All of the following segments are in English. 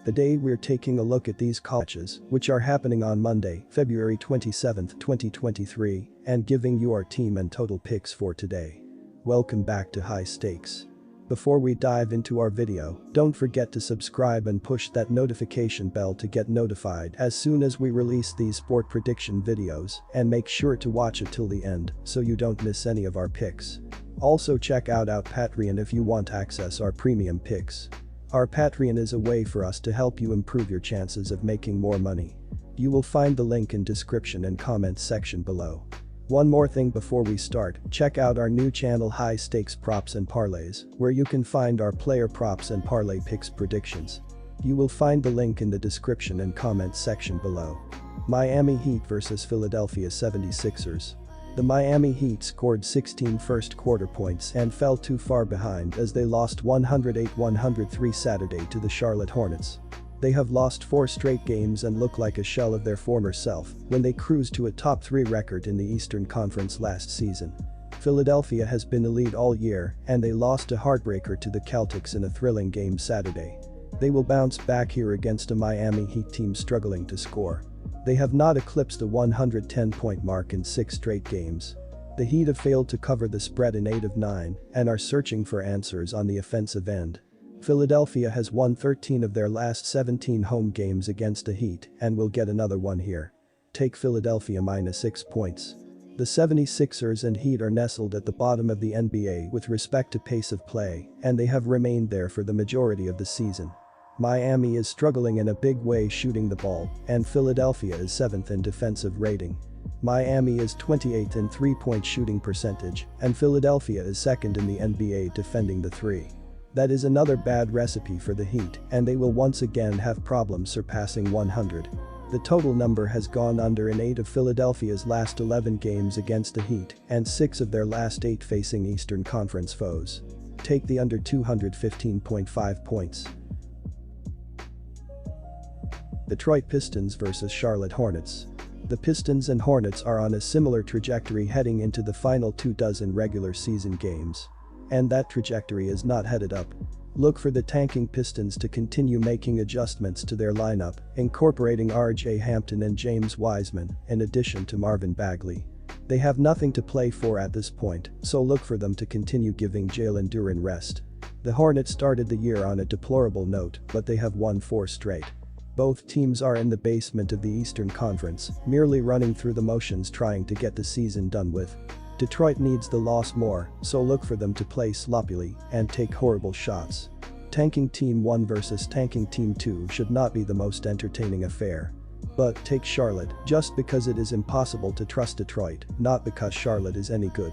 Today we're taking a look at these matches, which are happening on Monday, February 27, 2023, and giving you our team and total picks for today. Welcome back to High Stakes. Before we dive into our video, don't forget to subscribe and push that notification bell to get notified as soon as we release these sport prediction videos, and make sure to watch it till the end so you don't miss any of our picks. Also check out our Patreon if you want access our premium picks. Our Patreon is a way for us to help you improve your chances of making more money. You will find the link in description and comments section below. One more thing before we start, check out our new channel High Stakes Props and Parlays, where you can find our player props and parlay picks predictions. You will find the link in the description and comments section below. Miami Heat vs Philadelphia 76ers. The Miami Heat scored 16 first quarter points and fell too far behind as they lost 108-103 Saturday to the Charlotte Hornets. They have lost 4 straight games and look like a shell of their former self when they cruised to a top 3 record in the Eastern Conference last season. Philadelphia has been elite all year and they lost a heartbreaker to the Celtics in a thrilling game Saturday. They will bounce back here against a Miami Heat team struggling to score. They have not eclipsed the 110-point mark in 6 straight games. The Heat have failed to cover the spread in 8 of 9 and are searching for answers on the offensive end. Philadelphia has won 13 of their last 17 home games against the Heat and will get another one here. Take Philadelphia -6 points. The 76ers and Heat are nestled at the bottom of the NBA with respect to pace of play, and they have remained there for the majority of the season. Miami is struggling in a big way shooting the ball, and Philadelphia is 7th in defensive rating. Miami is 28th in three-point shooting percentage, and Philadelphia is 2nd in the NBA defending the three. That is another bad recipe for the Heat, and they will once again have problems surpassing 100. The total number has gone under in 8 of Philadelphia's last 11 games against the Heat and 6 of their last 8 facing Eastern Conference foes. Take the under 215.5 points. Detroit Pistons vs Charlotte Hornets. The Pistons and Hornets are on a similar trajectory heading into the final 24 regular season games. And that trajectory is not headed up. Look for the tanking Pistons to continue making adjustments to their lineup, incorporating R.J. Hampton and James Wiseman, in addition to Marvin Bagley. They have nothing to play for at this point, so look for them to continue giving Jalen Duren rest. The Hornets started the year on a deplorable note, but they have won 4 straight. Both teams are in the basement of the Eastern Conference, merely running through the motions trying to get the season done with. Detroit needs the loss more, so look for them to play sloppily and take horrible shots. Tanking Team 1 versus Tanking Team 2 should not be the most entertaining affair. But take Charlotte just because it is impossible to trust Detroit, not because Charlotte is any good.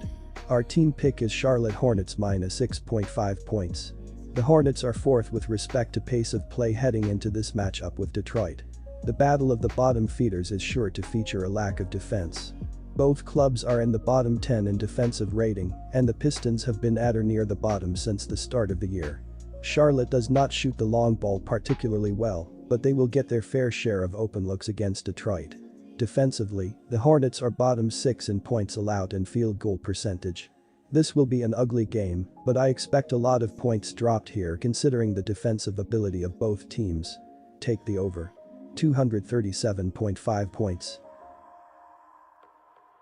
Our team pick is Charlotte Hornets -6.5 points. The Hornets are 4th with respect to pace of play heading into this matchup with Detroit. The battle of the bottom feeders is sure to feature a lack of defense. Both clubs are in the bottom 10 in defensive rating, and the Pistons have been at or near the bottom since the start of the year. Charlotte does not shoot the long ball particularly well, but they will get their fair share of open looks against Detroit. Defensively, the Hornets are bottom 6 in points allowed and field goal percentage. This will be an ugly game, but I expect a lot of points dropped here considering the defensive ability of both teams. Take the over. 237.5 points.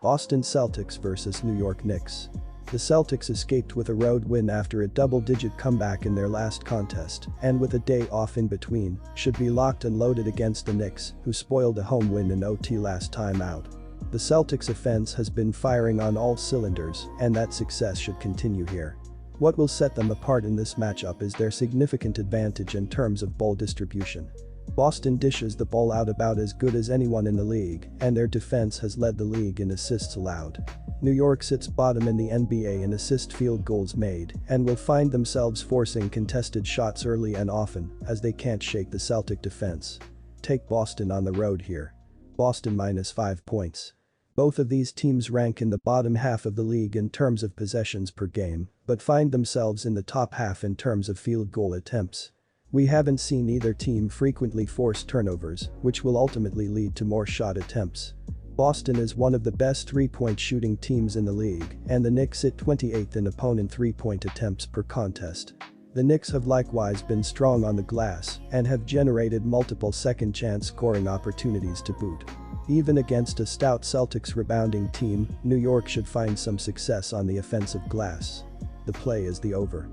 Boston Celtics vs New York Knicks. The Celtics escaped with a road win after a double-digit comeback in their last contest, and with a day off in between, should be locked and loaded against the Knicks, who spoiled a home win in OT last time out. The Celtics' offense has been firing on all cylinders, and that success should continue here. What will set them apart in this matchup is their significant advantage in terms of ball distribution. Boston dishes the ball out about as good as anyone in the league, and their defense has led the league in assists allowed. New York sits bottom in the NBA in assist field goals made and will find themselves forcing contested shots early and often as they can't shake the Celtic defense. Take Boston on the road here. Boston -5 points. Both of these teams rank in the bottom half of the league in terms of possessions per game, but find themselves in the top half in terms of field goal attempts. We haven't seen either team frequently force turnovers, which will ultimately lead to more shot attempts. Boston is one of the best three-point shooting teams in the league, and the Knicks sit 28th in opponent three-point attempts per contest. The Knicks have likewise been strong on the glass and have generated multiple second-chance scoring opportunities to boot. Even against a stout Celtics rebounding team, New York should find some success on the offensive glass. The play is the over.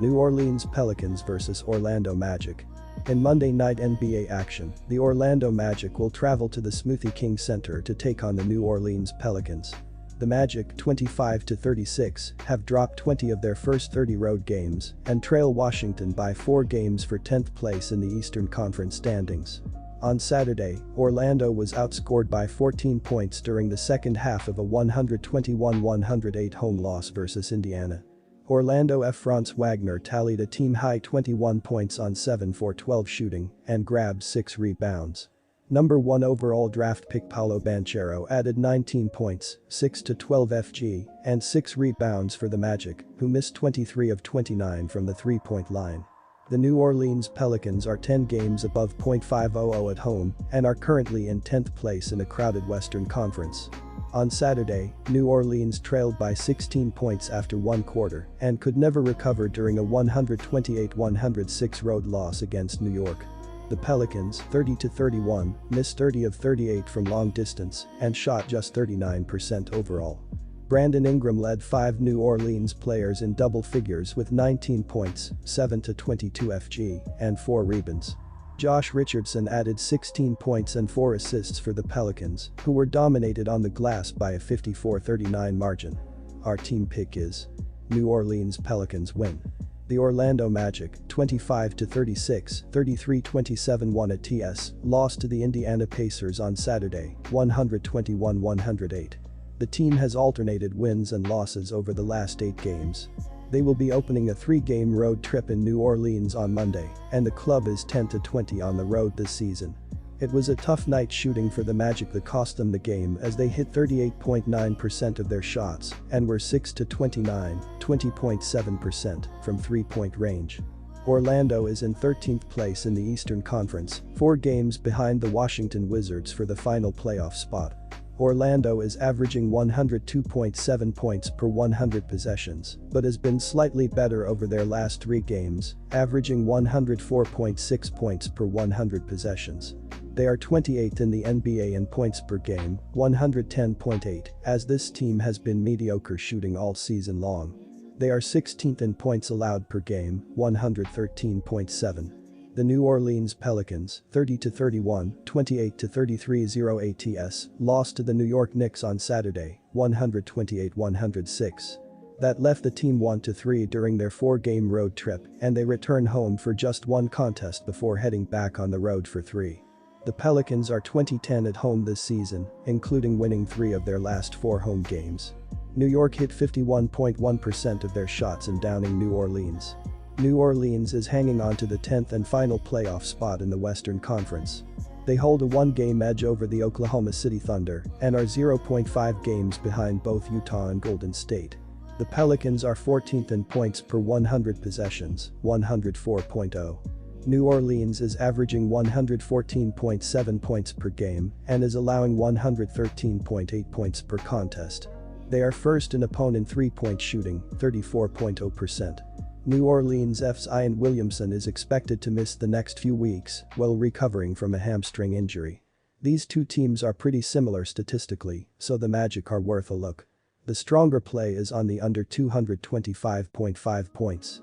New Orleans Pelicans vs Orlando Magic. In Monday night NBA action, the Orlando Magic will travel to the Smoothie King Center to take on the New Orleans Pelicans. The Magic, 25-36, have dropped 20 of their first 30 road games and trail Washington by 4 games for 10th place in the Eastern Conference standings. On Saturday, Orlando was outscored by 14 points during the second half of a 121-108 home loss versus Indiana. Orlando Franz Wagner tallied a team-high 21 points on 7 for 12 shooting and grabbed 6 rebounds. Number 1 overall draft pick Paolo Banchero added 19 points, 6 to 12 FG, and 6 rebounds for the Magic, who missed 23 of 29 from the three-point line. The New Orleans Pelicans are 10 games above .500 at home and are currently in 10th place in a crowded Western Conference. On Saturday, New Orleans trailed by 16 points after one quarter and could never recover during a 128-106 road loss against New York. The Pelicans, 30-31, missed 30 of 38 from long distance and shot just 39% overall. Brandon Ingram led 5 New Orleans players in double figures with 19 points, 7 to 22 FG, and 4 rebounds. Josh Richardson added 16 points and 4 assists for the Pelicans, who were dominated on the glass by a 54-39 margin. Our team pick is New Orleans Pelicans win. The Orlando Magic, 25-36, 33-27 won at TS, lost to the Indiana Pacers on Saturday, 121-108. The team has alternated wins and losses over the last 8 games. They will be opening a 3-game road trip in New Orleans on Monday, and the club is 10-20 on the road this season. It was a tough night shooting for the Magic that cost them the game as they hit 38.9% of their shots and were 6-29, 20.7% from three-point range. Orlando is in 13th place in the Eastern Conference, 4 games behind the Washington Wizards for the final playoff spot. Orlando is averaging 102.7 points per 100 possessions, but has been slightly better over their last 3 games, averaging 104.6 points per 100 possessions. They are 28th in the NBA in points per game, 110.8, as this team has been mediocre shooting all season long. They are 16th in points allowed per game, 113.7. The New Orleans Pelicans, 30-31, 28-33 ATS, lost to the New York Knicks on Saturday, 128-106. That left the team 1-3 during their 4-game road trip, and they return home for just 1 contest before heading back on the road for 3. The Pelicans are 20-10 at home this season, including winning 3 of their last 4 home games. New York hit 51.1% of their shots in downing New Orleans. New Orleans is hanging on to the 10th and final playoff spot in the Western Conference. They hold a 1-game edge over the Oklahoma City Thunder and are 0.5 games behind both Utah and Golden State. The Pelicans are 14th in points per 100 possessions, 104.0. New Orleans is averaging 114.7 points per game and is allowing 113.8 points per contest. They are first in opponent three-point shooting, 34.0%. New Orleans' Zion Williamson is expected to miss the next few weeks while recovering from a hamstring injury. These two teams are pretty similar statistically, so the Magic are worth a look. The stronger play is on the under 225.5 points.